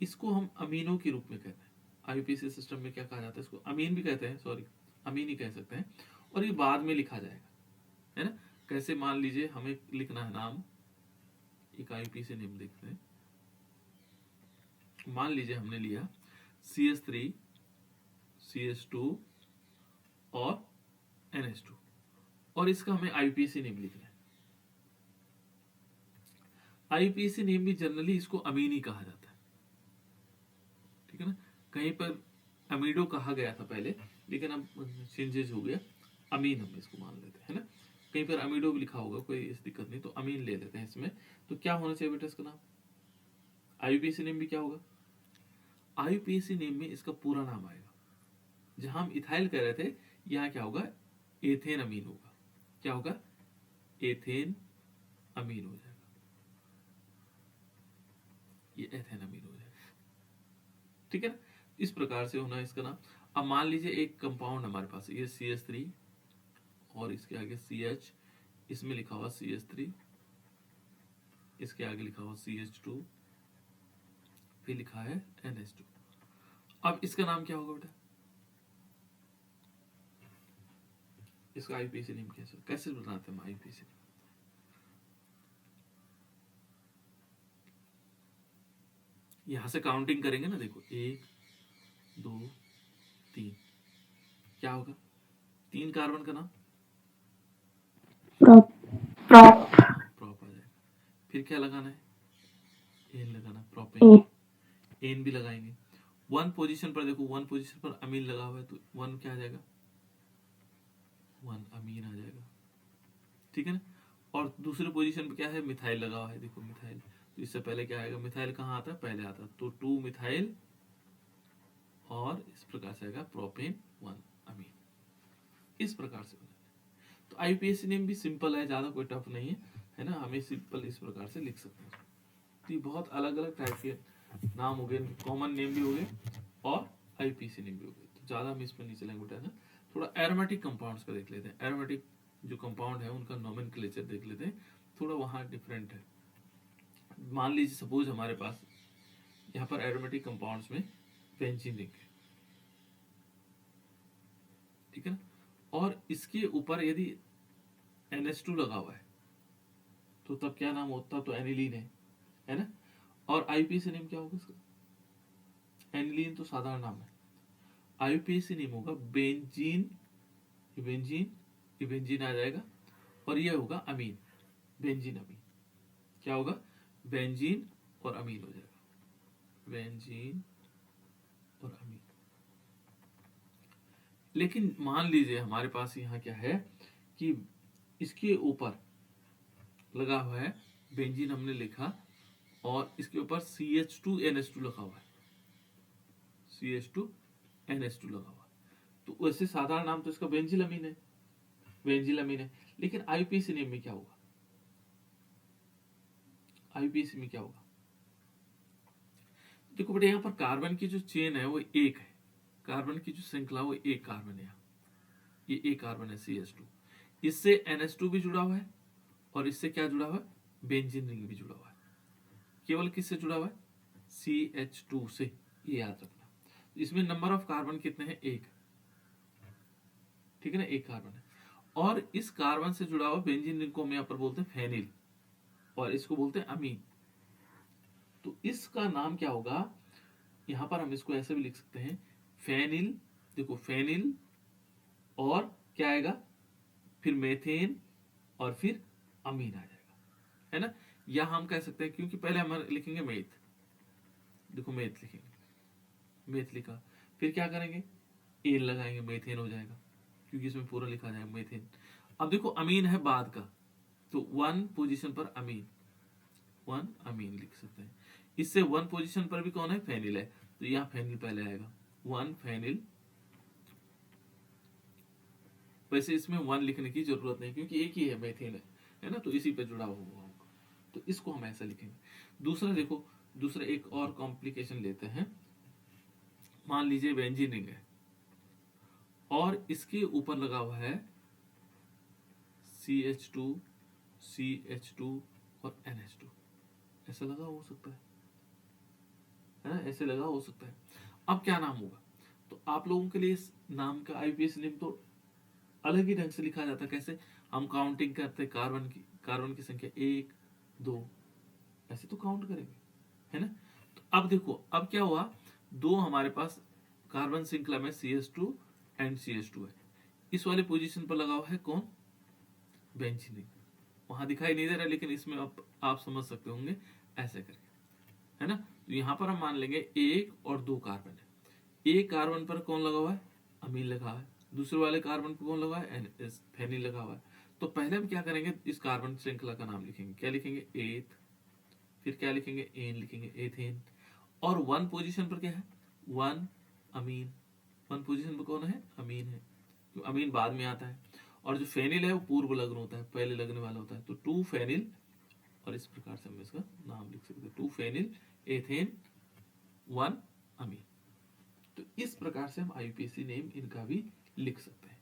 इसको हम अमीनों के रूप में कहते हैं। IUPAC सिस्टम में क्या कहा जाता है? इसको अमीन भी कहते हैं, सॉरी अमीन ही कह सकते हैं, और ये बाद में लिखा जाएगा, है ना। कैसे? मान लीजिए हमें लिखना है नाम, एक IUPAC नेम देखते हैं। मान लीजिए हमने लिया CH3 CH2 और NH2, और इसका हमें IUPAC नेम लिखना है। IUPAC नेम भी जनरली इसको अमीन ही कहा जाता है, ठीक है ना। कहीं पर अमीडो कहा गया था पहले, लेकिन अब चेंजेस हो गया, अमीन हम इसको मान लेते हैं, है ना। कहीं पर अमीडो भी लिखा होगा, कोई इस दिक्कत नहीं, तो अमीन ले लेते हैं इसमें। तो क्या होना चाहिए बेटा इसका नाम? IUPAC नेम भी क्या होगा? IUPAC नेम में इसका पूरा नाम आएगा। जहां हम इथाइल कह रहे थे, यहाँ क्या होगा? एथेन अमीन होगा। क्या होगा? एथेन अमीन हो जाएगा, ये एथेन अमीन हो जाएगा, ठीक है ना। इस प्रकार से होना इसका नाम। अब मान लीजिए एक कंपाउंड हमारे पास है, ये CH3 और इसके आगे CH, इसमें लिखा हुआ CH3, इसके आगे लिखा हुआ CH2, फिर लिखा है NH2। अब इसका नाम क्या होगा बेटा? इसका IUPAC नेम कैसे बनाते हैं हम IUPAC नेम? यहां से काउंटिंग करेंगे ना, देखो 1 2 3, क्या होगा? 3 कार्बन का नाम प्रोप। प्रॉप आ जाएगा। फिर क्या लगाना है? एन लगाना, प्रोपेन, एन भी लगाएंगे। 1 पोजीशन पर देखो, 1 पोजीशन पर अमीन लगा हुआ है, तो 1 क्या आ जाएगा? 1 अमीन आ जाएगा, ठीक है ना। और दूसरे पोजीशन पर क्या है? मिथाइल लगा हुआ है, देखो मिथाइल, तो इससे पहले क्या आएगा? मिथाइल कहाँ आता है? पहले आता है, तो 2 मिथाइल, और इस प्रकार से आएगा प्रोपेन 1 अमीन, इस प्रकार से। तो IUPAC नेम भी सिंपल है, ज्यादा कोई टफ नहीं है ना, हमें सिंपल इस प्रकार से लिख सकते हैं। तो ये बहुत अलग अलग टाइप के नाम हो गए, कॉमन नेम भी हो गए और IUPAC नेम भी हो गए, तो ज्यादा हम इसमें नहीं चलेंगे बेटा ना। थोड़ा एरोमेटिक कंपाउंड्स का देख लेते हैं। एरोमेटिक जो कंपाउंड है उनका नोमेनक्लेचर देख लेते हैं, थोड़ा वहाँ डिफरेंट है। मान लीजिए सपोज हमारे पास यहाँ पर एरोमेटिक कंपाउंड्स में बेंजीन रिंग है, ठीक है ना। और इसके ऊपर यदि NH2 लगा हुआ है तो तब क्या नाम होता, तो एनिलीन है ना। और आईपीएसी नेम क्या होगा इसका? एनिलीन तो साधारण नाम है, आईपीएसी नेम होगा बेंजीन, बेंजीन, ये बेंजीन आ जाएगा और ये होगा अमीन, बेंजीन अमीन। क्या होगा? बेंजीन और अमीन हो जाएगा, बेंजीन और अमीन। लेकिन मान लीजिए हमारे पास यहाँ क्या है कि इसके ऊपर लगा हुआ है बेंजीन, हमने लिखा, और इसके ऊपर CH2NH2 लगा हुआ है, CH2NH2 लगा हुआ है। तो वैसे साधारण नाम तो इसका बेंजिलमीन है, बेंजिलमीन है। लेकिन आईपीएसी नेम में क्या होगा? आईपीएसी में क्या होगा? देखो बेटा, यहाँ पर कार्बन की जो चेन है वो एक है, कार्बन की जो श्रृंखला वो एक कार्बन है, ये एक कार्बन है CH2, इससे NH2 भी जुड़ा हुआ है और इससे क्या जुड़ा हुआ है? बेंजीन रिंग भी जुड़ा हुआ है। केवल किससे जुड़ा हुआ है? CH2 से, ये याद रखना। इसमें नंबर ऑफ कार्बन कितने हैं? एक, ठीक है ना, एक कार्बन है। और इस कार्बन से जुड़ा हुआ बेंजीन रिंग को हम यहाँ पर बोलते हैं फेनिल और इसको बोलते हैं अमीन। तो इसका नाम क्या होगा? यहां पर हम इसको ऐसे भी लिख सकते हैं, फेनिल, देखो फेनिल और क्या आएगा, फिर मेथेन और फिर अमीन आ जाएगा, है ना। या हम कह सकते हैं, क्योंकि पहले हम लिखेंगे मेथ, देखो मेथ लिखेंगे, मेथ लिखा, फिर क्या करेंगे, एन लगाएंगे, मेथेन हो जाएगा, क्योंकि इसमें पूरा लिखा जाएगा मेथेन। अब देखो अमीन है बाद का, तो 1 पोजीशन पर अमीन, 1 अमीन लिख सकते हैं। इससे 1 पोजीशन पर भी कौन है? फेनिल है, तो यहाँ फेनिल पहले आएगा, 1 फेनिल। वैसे इसमें 1 लिखने की जरूरत नहीं, क्योंकि एक ही है, मेथेन है ना, तो इसी पे जुड़ा हुआ होगा, तो इसको हम ऐसा लिखेंगे। दूसरा देखो, दूसरा एक और कॉम्प्लिकेशन लेते हैं। मान लीजिए बेंजीन रिंग है और इसके ऊपर लगा हुआ है CH2, CH2 और NH2, ऐसा लगा हो सकता है ना, ऐसे लगा हो सकता है। अब क्या नाम होगा? तो आप लोगों के लिए इस नाम का आईपीएसी नेम तो अलग ही ढंग से लिखा जाता है। कैसे? हम काउंटिंग करते, कार्बन की संख्या 1 2, ऐसे तो काउंट करेंगे, है ना। तो अब देखो, अब क्या हुआ, दो हमारे पास कार्बन श्रृंखला में CH2 एंड CH2 है, इस वाले पोजीशन पर लगा हुआ है कौन? Benzene ring. वहां दिखाई नहीं दे रहा, लेकिन इसमें आप समझ सकते होंगे ऐसे करके, है ना। तो यहां पर हम मान लेंगे 1 और 2 कार्बन है, एक कार्बन पर कौन लगा हुआ है? अमीन लगा हुआ है, दूसरे वाले कार्बन पर कौन लगा है? फेनिल लगा हुआ है। तो पहले हम क्या करेंगे, इस कार्बन श्रृंखला का नाम लिखेंगे, क्या लिखेंगे? एथ, फिर क्या लिखेंगे? एन लिखेंगे, एथेन। और 1 पोजीशन पर क्या है? 1 अमीन, 1 पोजीशन पर कौन है? अमीन है, तो अमीन बाद में आता है। और जो फेनिल है वो पूर्व लग्न होता है, पहले लगने वाला होता है, तो 2 फेनिल, और इस प्रकार से हम इसका नाम लिख सकते हैं, 2 फेनिल एथेन 1 अमीन। तो इस प्रकार से हम आईपीएसी नेम इनका भी लिख सकते हैं।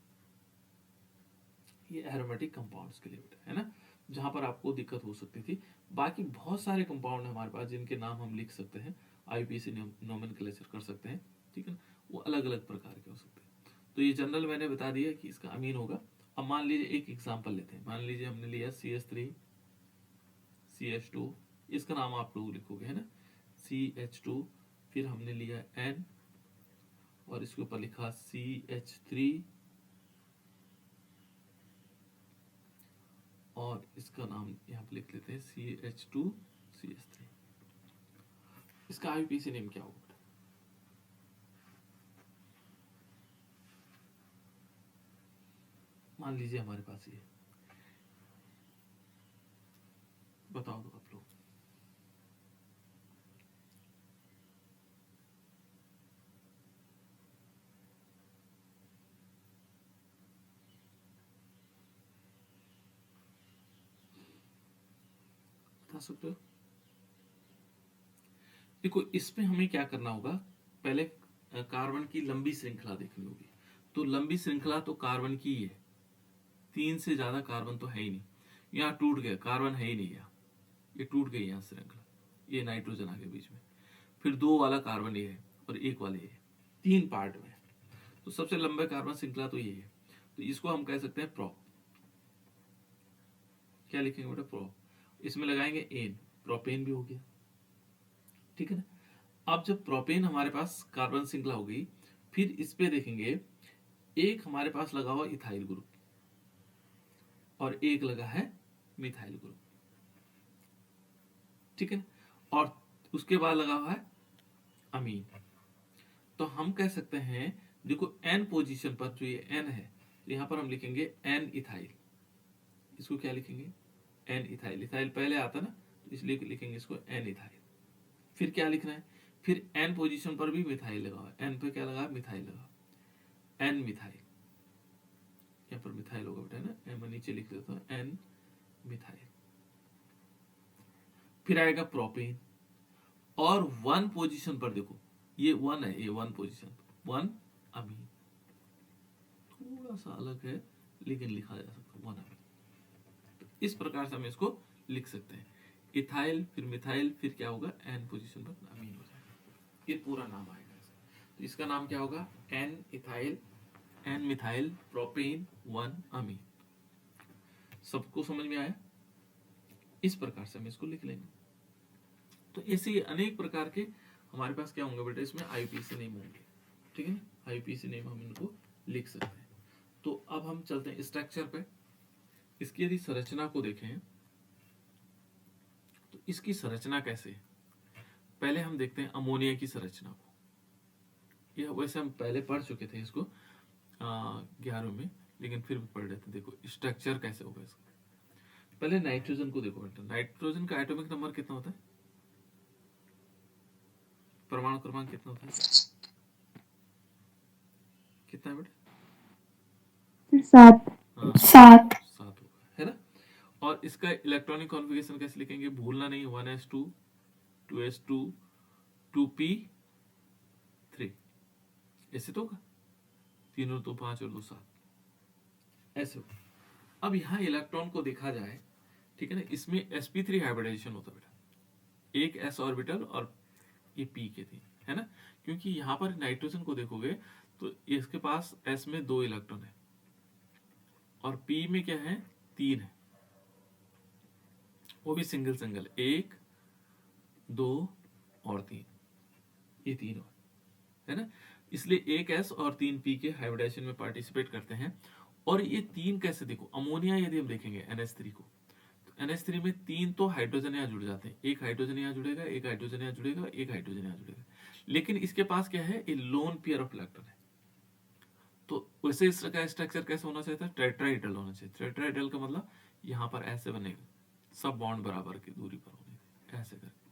ये एरोमेटिक कंपाउंड्स के लिए है ना, जहां पर आपको दिक्कत हो सकती थी। बाकी बहुत सारे कंपाउंड है हमारे पास जिनके नाम हम लिख सकते हैं, आईपीएसी नोमेनक्लेचर कर सकते हैं, ठीक है ना। वो अलग अलग प्रकार के हो सकते हैं। तो ये जनरल मैंने बता दिया कि इसका अमीन होगा। अब मान लीजिए एक एग्जांपल लेते हैं, मान लीजिए हमने लिया CH3 CH2, इसका नाम आप लोग लिखोगे, है ना, CH2, फिर हमने लिया N और इसके ऊपर लिखा CH3 और इसका नाम यहाँ पे लिख लेते हैं CH2 CH3। इसका आईपीएसी नेम क्या होगा? मान लीजिए हमारे पास ये, बताओ तो आप लोग। बता सकते हो? देखो, इसमें हमें क्या करना होगा, पहले कार्बन की लंबी श्रृंखला देखनी होगी। तो लंबी श्रृंखला तो कार्बन की ही है, 3 से ज्यादा कार्बन तो है ही नहीं। यहाँ टूट गया, कार्बन है ही नहीं, यहाँ ये टूट गई यहाँ श्रृंखला, ये नाइट्रोजन आ गया बीच में, फिर 2 वाला कार्बन ये है और एक वाले ए, 3 पार्ट में। तो सबसे लंबे कार्बन श्रृंखला तो ये है, तो इसको हम कह सकते हैं प्रोप। क्या लिखेंगे बेटा? प्रोप। इसमें लगाएंगे एन, प्रोपेन भी हो गया, ठीक है ना। अब जब प्रोपेन हमारे पास कार्बन श्रृंखला हो गई, फिर इस पे देखेंगे एक हमारे पास लगा हुआ इथाइल ग्रुप और एक लगा है मिथाइल ग्रुप, ठीक है ना। और उसके बाद लगा हुआ है अमीन। तो हम कह सकते हैं, देखो एन पोजीशन पर जो ये एन है, तो यहां पर हम लिखेंगे एन इथाइल। इसको क्या लिखेंगे? N ethyl. इथाइल पहले आता ना, तो इसलिए लिखेंगे इसको एन इथाइल। फिर क्या लिखना है? फिर एन पोजीशन पर भी मिथाइल लगा हुआ है। एन पे क्या लगा? मिथाइल लगा, एन मिथाइल। यहाँ पर मिथाइल होगा बेटा, ना। मैं नीचे लिख देता हूँ एन मिथाइल। फिर आएगा प्रोपेन, और 1 पोजीशन पर देखो, ये 1 है, ये 1 पोजीशन, 1 अमीन। थोड़ा सा अलग है लेकिन लिखा जा सकता है 1 अमीन। तो इस प्रकार से हम इसको लिख सकते हैं, इथाइल फिर मिथाइल, फिर क्या होगा? एन पोजीशन पर अमीन हो जाएगा। ये पूरा नाम आएगा इसका। तो इसका नाम क्या होगा? N ethyl, N methyl, propane, 1 amine. सबको समझ में आया? इस प्रकार से हम इसको लिख लेंगे। तो ऐसे अनेक प्रकार के हमारे पास क्या होंगे बेटा? इसमें आईपीसी नेम होंगे, ठीक है ना। आईपीसी नेम हम इनको लिख सकते हैं। तो अब हम चलते हैं स्ट्रक्चर पे। इसकी यदि संरचना को देखें तो इसकी संरचना कैसे है? पहले हम देखते हैं अमोनिया की संरचना को। यह वैसे हम पहले पढ़ चुके थे इसको 11वीं में, लेकिन फिर भी पढ़ लेते हैं। देखो स्ट्रक्चर कैसे होगा इसका। पहले नाइट्रोजन को देखो बेटा। नाइट्रोजन का एटॉमिक नंबर कितना होता है? परमाणु क्रमांक कितना होता है? कितना है बेटा? 7। हाँ, 7। 7 होगा, है ना। और इसका इलेक्ट्रॉनिक कॉन्फ़िगरेशन कैसे लिखेंगे? भूलना नहीं, 1s2 2s2 2p3, ऐसे तो होगा। 3 और 2 5 और 2 7, ऐसे होगा। अब यहाँ इलेक्ट्रॉन को देखा जाए, ठीक है ना, इसमें sp3 हाइब्रिडाइजेशन होता है बेटा, एक s ऑर्बिटल और ये p के 3, है ना। क्योंकि यहाँ पर नाइट्रोजन को देखोगे तो इसके पास s में 2 इलेक्ट्रॉन है और p में क्या है? 3 है, वो भी सिंगल सिंगल, 1 2 और 3, ये 3 और, है ना। इसलिए 1 s और 3 p के हाइब्रिडाइजेशन में पार्टिसिपेट करते हैं। और ये 3 कैसे? देखो अमोनिया यदि हम देखेंगे NH3 को, तो NH3 में 3 तो हाइड्रोजन यहाँ जुड़ जाते हैं। एक हाइड्रोजन यहाँ जुड़ेगा, एक हाइड्रोजन यहाँ जुड़ेगा, एक हाइड्रोजन यहाँ जुड़ेगा। लेकिन इसके पास क्या है? ये लोन पेयर ऑफ इलेक्ट्रॉन है। तो वैसे इसका स्ट्रक्चर कैसे होना चाहिए था? टेट्राहेड्रल होना चाहिए। टेट्राहेड्रल का मतलब यहाँ पर ऐसे बनेगा, सब बॉन्ड बराबर की दूरी पर होने, ऐसे करके,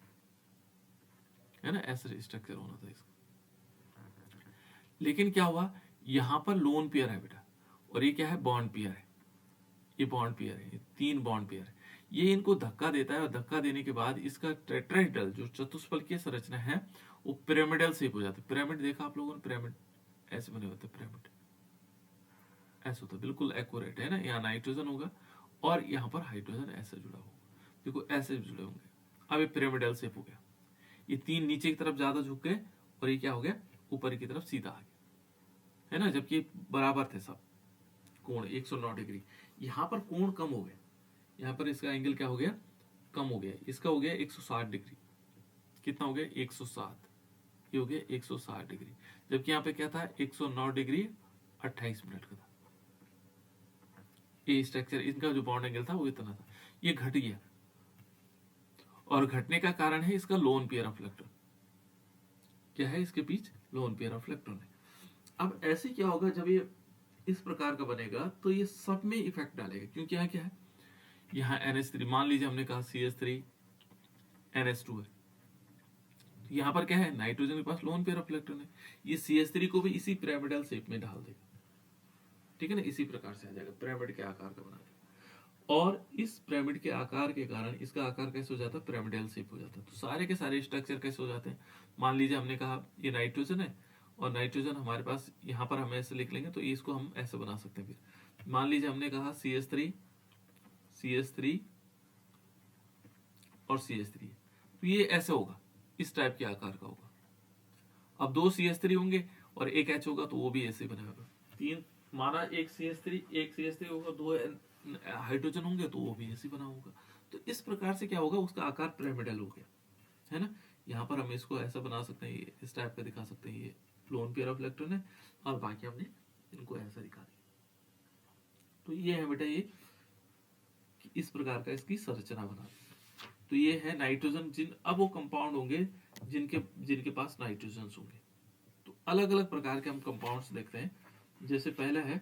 है ना। ऐसे स्ट्रक्चर होना था इसका। लेकिन क्या हुआ? यहाँ पर लोन पेयर है बेटा, और ये क्या है? बॉन्ड पेयर है। ये बॉन्ड पेयर है, ये 3 बॉन्ड पेयर है। ये इनको धक्का देता है और धक्का देने के बाद इसका टेट्राहेड्रल जो चतुष्फलकीय संरचना है वो पिरामिडल शेप हो जाती है। पिरामिड देखा आप लोगों ने? पिरामिड ऐसे बने होते हैं, पिरामिड ऐसे होता है, बिल्कुल एक्यूरेट, है ना। यहाँ नाइट्रोजन होगा और यहाँ पर हाइड्रोजन ऐसे जुड़ा होगा, देखो ऐसे जुड़े होंगे। अब ये पिरामिडल शेप हो गया। ये 3 नीचे की तरफ ज्यादा झुक गए और ये क्या हो गया? ऊपर की तरफ सीधा आ गया, है ना। जबकि बराबर थे सब कोण, 109 डिग्री। यहाँ पर कोण कम हो गया, यहाँ पर इसका एंगल क्या हो गया? कम हो गया। इसका हो गया 160 डिग्री। कितना हो गया? 160। ये हो गया 160 डिग्री। जबकि यहाँ पे क्या था? 109 डिग्री 28 मिनट का था। ये स्ट्रक्चर, इनका जो बॉन्ड एंगल था वो इतना था। ये घट गया, और घटने का कारण है इसका लोन पेयर ऑफ इलेक्ट्रॉन। क्या है इसके बीच? लोन पेयर ऑफ इलेक्ट्रॉन है। अब ऐसे क्या होगा? जब ये इस प्रकार का बनेगा तो ये सब में इफेक्ट डालेगा। क्योंकि यहाँ क्या है? यहाँ NH3, मान लीजिए हमने कहा CH3 NH2 है, तो यहाँ पर क्या है? नाइट्रोजन के पास लोन पेयर ऑफ इलेक्ट्रॉन है। ये CH3 को भी इसी पिरामिडल शेप में डाल देगा, ठीक है ना। इसी प्रकार से आ जाएगा, पिरामिड के आकार का बना देगा। और इस पिरामिड के आकार के कारण इसका आकार कैसे हो जाता है? पिरामिडल शेप हो जाता है। तो सारे के सारे स्ट्रक्चर कैसे हो जाते हैं? मान लीजिए हमने कहा ये नाइट्रोजन है, और नाइट्रोजन हमारे पास यहाँ पर हम ऐसे लिख लेंगे, तो इसको हम ऐसे बना सकते हैं। फिर मान लीजिए हमने कहा CH3 और CH3, तो ये ऐसे होगा, इस टाइप के आकार का होगा। अब 2 CH3 होंगे और एक H होगा तो वो भी ऐसे बनेगा। 3 माना एक CH3 होगा, 2 हाइड्रोजन होंगे तो वो भी ऐसे बना होगा। तो इस प्रकार से क्या होगा, उसका आकार पिरामिडल हो गया, है ना। यहाँ पर हम इसको ऐसा बना सकते हैं, ये इस टाइप का दिखा सकते हैं, ये लोन पेयर ऑफ इलेक्ट्रॉन है और बाकी हमने इनको ऐसा दिखा दिया। तो ये है बेटा ये कि इस प्रकार का इसकी संरचना बना दी। तो ये है नाइट्रोजन, अब वो कंपाउंड होंगे जिनके जिनके पास नाइट्रोजन होंगे। तो अलग अलग प्रकार के हम कंपाउंड्स देखते हैं। जैसे पहला है,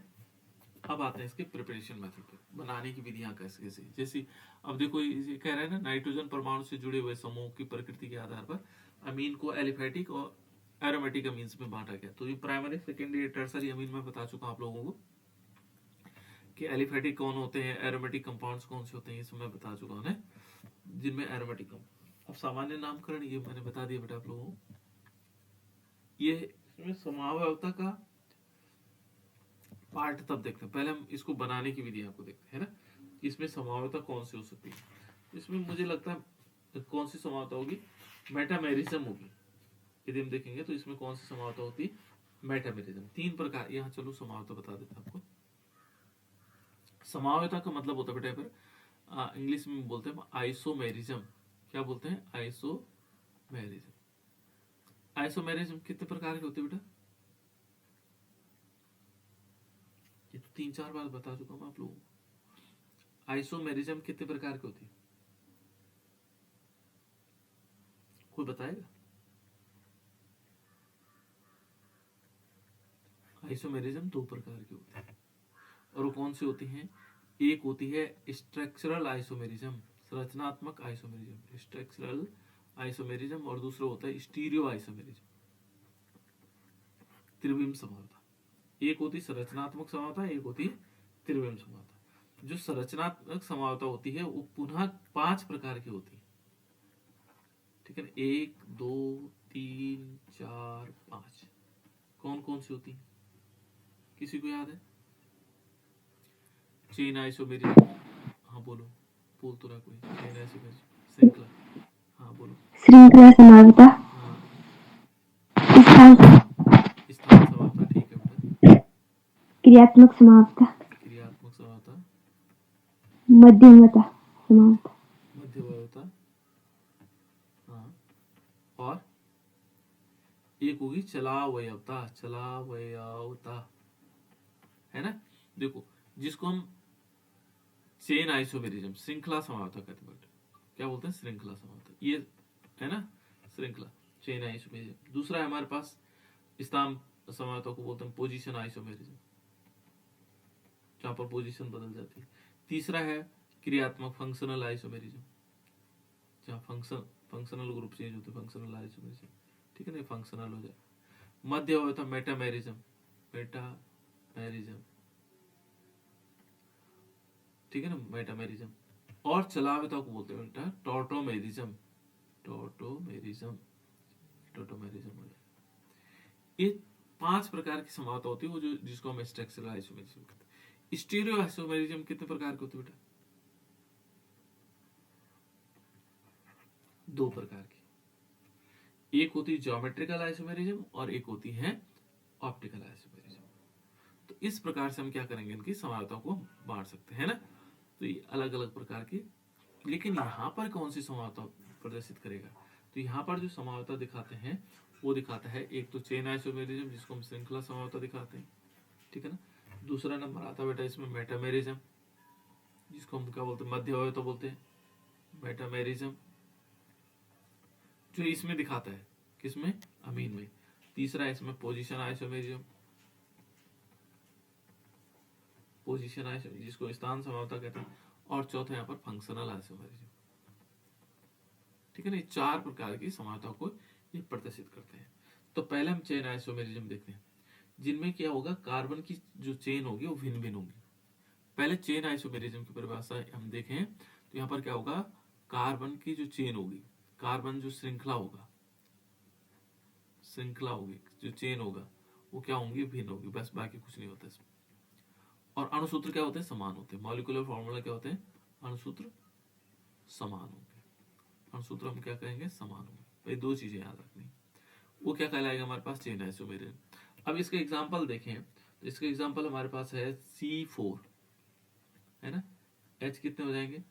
अब आते हैं इसके प्रिपरेशन मेथड पे, बनाने की विधियां कैसे कैसे। जैसे अब देखो ये कह रहा है ना, नाइट्रोजन परमाणु से जुड़े हुए समूह की प्रकृति के आधार पर अमीन को एलिफेटिक और एरोमेटिक अमीन्स में बांटा गया। तो ये प्राइमरी सेकेंडरी टर्सरी अमीन में बता चुका हूं आप लोगों को कि एलिफेटिक कौन होते हैं, एरोमेटिक कंपाउंड्स कौन से होते हैं, ये सब मैं बता चुका हूं, जिनमें एरोमेटिक कंपाउंड। अब सामान्य नामकरण ये मैंने बता दिया बेटा आप लोगों को। ये इसमें समावयवता का पार्ट तब देखते हैं, पहले हम इसको बनाने की विधि आपको देखते हैं ना, इसमें समावयवता कौन सी हो सकती है। इसमें मुझे लगता है कौन सी समावयवता होगी, मेटामेरिज्म होगी। यदि हम देखेंगे तो इसमें कौन सी समावयवता होती है, मेटामेरिज्म। 3 प्रकार, यहाँ चलो समावयवता बता देता आपको। समावयवता का मतलब होता है बेटा पर इंग्लिश में बोलते हैं आइसोमेरिज्म। क्या बोलते हैं, आइसोमेरिज्म। आइसोमेरिज्म कितने प्रकार के होते हैं बेटा, ये तो 3-4 बार बता चुका हूं आप लोगों को। आइसोमेरिज्म कितने प्रकार की होती है, कोई बताएगा। आइसोमेरिज्म 2 प्रकार की होती है, और वो कौन सी होती हैं। एक होती है स्ट्रक्चरल आइसोमेरिज्म, संरचनात्मक आइसोमेरिज्म, स्ट्रक्चरल आइसोमेरिज्म, और दूसरा होता है स्टीरियो आइसोमेरिज्म, त्रिविम समावयवता। एक होती संरचनात्मक समावयवता, एक होती त्रिविम समावयवता। जो संरचनात्मक समावयवता होती है वो पुनः 5 प्रकार की होती है, ठीक है ना। 1 2 3 4 5 कौन कौन सी होती है, किसी को याद है। चेन आइसोमेरिज्म, हाँ बोलो, बोल तो रहा कोई। चेन आइसोमेरिज्म, श्रृंखला, हाँ बोलो। श्रृंखला समावयवता, हाँ, स्थान स्थान समावयवता, ठीक है बेटा। क्रियात्मक समावयवता, क्रियात्मक समावयवता, मध्यमता समावयवता, मध्यवयवता, हाँ, और एक होगी चलावयवता, चलावयवता, है ना। देखो जिसको हम चेन आइसोमेरिज्म, श्रृंखला समावयवता कहते हैं, क्या बोलते हैं, श्रृंखला समावयवता, ये है ना, श्रृंखला चेन आइसोमेरिज्म। दूसरा है हमारे पास स्थान समावयवता को बोलते हैं पोजीशन आइसोमेरिज्म, जहां पर पोजीशन बदल जाती है। तीसरा है क्रियात्मक फंक्शनल आइसोमेरिज्म, जहां फंक्शनल ग्रुप चेंज होते हैं, फंक्शनल आइसोमेरिज्म, ठीक है ना, फंक्शनल हो जाए। मध्यवयवता मेटामेरिज्म, मेटामेरिज्म, ठीक है ना, मेटामेरिज्म। और चलावयवता को बोलते हैं बेटा टॉटोमेरिज्म, टॉटोमेरिज्म, टॉटोमेरिज्म हो जाए। ये 5 प्रकार की समावयवता होती है, वो जो जिसको हम स्ट्रक्चरल आइसोमेरिज्म कहते हैं। स्टीरियो आइसोमेरिज्म कितने प्रकार के होते हैं बेटा, 2 प्रकार की। एक होती है ज्योमेट्रिकल आइसोमेरिज्म और एक होती है ऑप्टिकल आइसोमेरिज्म। तो इस प्रकार से हम क्या करेंगे, इनकी समावयवता को बांट सकते हैं ना। तो ये अलग अलग प्रकार की, लेकिन यहाँ पर कौन सी समावयवता प्रदर्शित करेगा, तो यहाँ पर जो समावयवता दिखाते हैं वो दिखाता है, एक तो चेन आइसोमेरिज्म जिसको हम श्रृंखला समावयवता दिखाते हैं, ठीक है ना। दूसरा नंबर आता बेटा इसमें मेटामेरिज्म, जिसको हम क्या बोलते हैं, मध्यवयवता बोलते हैं, मेटामेरिज्म, जो इसमें दिखाता है, किसमें, अमीन में। तीसरा है इसमें पोजीशन आइसोमेरिज्म, पोजीशन आइसोमेरिज्म जिसको स्थान समावयवता कहते हैं। और चौथा यहाँ पर फंक्शनल आइसोमेरिज्म, ठीक है ना। 4 प्रकार की समावयवता को ये प्रदर्शित करते हैं। तो पहले हम चेन आइसोमेरिज्म देखते हैं, जिनमें क्या होगा, कार्बन की जो चेन होगी वो भिन्न भिन्न होगी। पहले चेन आइसोमेरिज्म की परिभाषा हम देखें तो यहाँ पर क्या होगा, कार्बन की जो चेन होगी, कार्बन जो श्रृंखला होगा, श्रृंखला होगी, जो चेन होगा वो क्या होंगी, भिन्न होगी, बस बाकी कुछ नहीं होता इसमें। और अणुसूत्र क्या होते हैं, समान होते हैं। मॉलिक्यूलर फॉर्मूला क्या होते हैं, अणुसूत्र समान होंगे। अणुसूत्र हम क्या कहेंगे, समान होंगे। भाई 2 चीजें याद रखनी, वो क्या कहलाएगा हमारे पास, चेन आइसोमेरिज्म। अब इसके एग्जांपल देखें तो इसके एग्जांपल हमारे पास है C4, है ना, H कितने हो जाएंगे,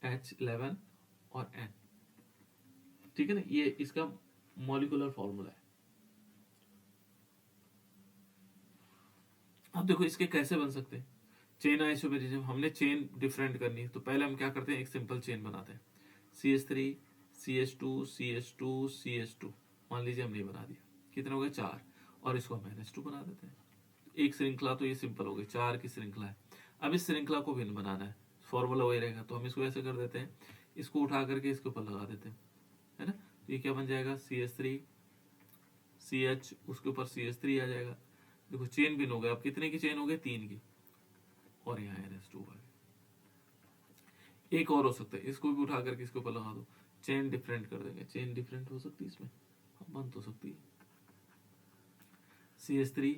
H11 और N, ठीक है ना, ये इसका मॉलिक्यूलर फॉर्मूला है। अब देखो इसके कैसे बन सकते हैं चेन आइसोमेरिज्म। हमने चेन डिफरेंट करनी है तो पहले हम क्या करते हैं, एक सिंपल चेन बनाते हैं, CH3 CH2 CH2 CH2, मान लीजिए हमने बना दिया, कितने हो गए 4, और इसको हम NH2 बना देते हैं। एक श्रृंखला तो ये सिंपल हो गई, 4 की श्रृंखला है। अब इस श्रृंखला को भिन्न बनाना है, फॉर्मूला वही रहेगा, तो हम इसको ऐसे कर देते हैं, इसको उठा करके इसके ऊपर लगा देते हैं, है ना, तो ये क्या बन जाएगा, CH3 CH, उसके ऊपर CH3 आ जाएगा। देखो चेन भिन्न हो गया, अब कितने की चेन हो गई, 3 की, और यहाँ NH2 आ गया। एक और हो सकता है, इसको भी उठा करके इसके ऊपर लगा दो, चेन डिफरेंट कर देंगे, चेन डिफरेंट हो सकती है इसमें, बन तो सकती है, CH3,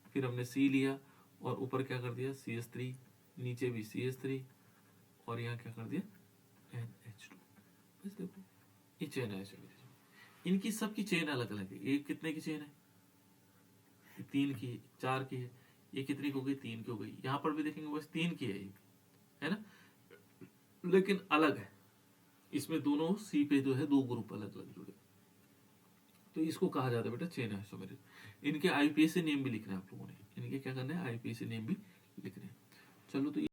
फिर हमने C लिया और ऊपर क्या कर दिया CH3, नीचे भी CH3, और यहाँ क्या कर दिया NH2। बस देखो ये चेन है, इनकी सबकी चेन अलग अलग है। ये कितने की चेन है, 3 की, 4 की है, ये कितनी की हो गई, 3 की हो गई। यहाँ पर भी देखेंगे बस 3 की है ये, है ना, लेकिन अलग है, इसमें दोनों C पे जो है 2 ग्रुप अलग अलग जुड़े, तो इसको कहा जाता है बेटा चेन आइसोमेरिज्म। इनके IUPAC नेम भी लिखना है आप लोगों ने, इनके क्या करना है, IUPAC नेम भी लिखने हैं। चलो तो